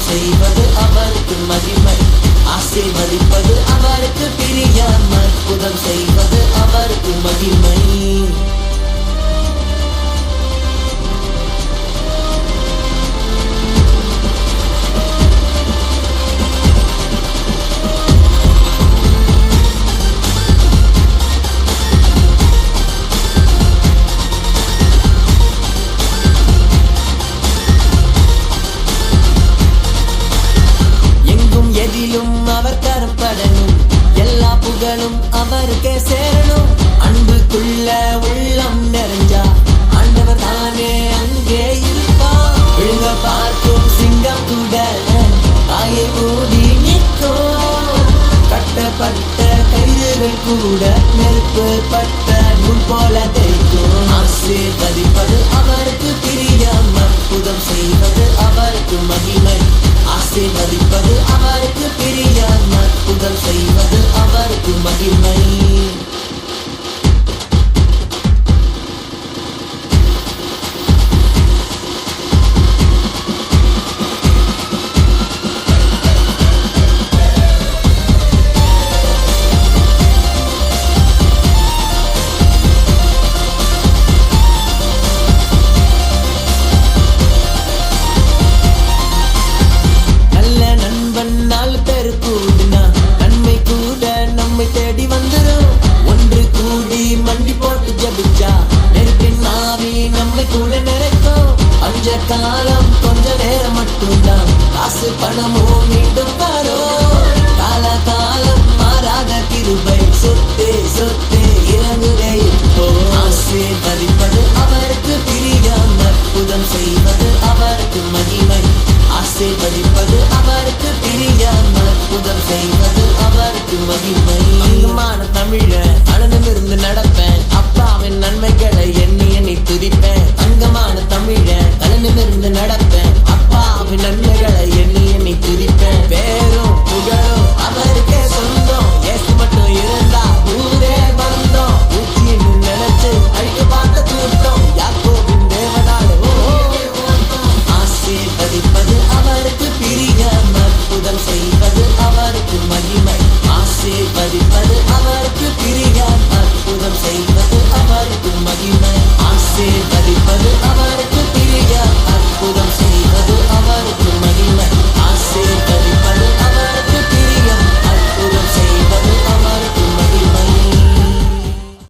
செய்வது அவருக்கு மகிமை. ஆசீர்வதிப்பது அவருக்கு பிரியம், அற்புதம் செய்வது அவருக்கு மகிமை. அவர் கரம் படணும், எல்லா புகழும் அவருக்கே சேரணும். அன்புக்குள்ள உள்ளம் நிறைஞ்சா ஆண்டவர் தானே அங்கே இருப்பா. விழுங்க பார்க்கும் சிங்கம் கூட தாயை மூடி நிற்கும். கட்டப்பட்ட கயிறுகள் கூட நெருப்பு பட்ட நூல் போல தெரிக்கும். ஆசீர்வதிப்பது அவருக்கு பிரியம், அற்புதம் செய்வது அவருக்கு மகிமை. ஆசீர்வதிப்பது அவருக்கு பிரியம், அற்புதம் செய்வது அவருக்கு மகிமை. நன்மை கூட நம்மை தேடி வந்துரும். ஒன்று கூடி மண்டி போட்டு ஜபிச்சா நெருப்பின் ஆவி நம்மை கூட நிறைக்கும். அஞ்ச காலம் கொஞ்ச நேரம் மட்டும்தான், காசு பணமும் மீண்டும் வரும். கால காலம் மாறாத கிருபை சொத்தே சொத்தே இறங்குதே இப்போ. ஆசீர்வதிப்பது அவருக்கு பிரியம், அற்புதம் செய்வது அவருக்கு மகிமை. ஆசீர்வதிப்பது அவருக்கு பிரியம், அற்புதம் செய்வது அவருக்கு மகிமை. அங்கமான தமிழ அனந்தமிருந்து நடப்பேன், அப்பாவின் நன்மைகளை எண்ணி எண்ணி துதிப்பேன். அங்கமான தமிழ அனந்தமிருந்து நடப்பேன், அப்பாவின் நன்மைகளை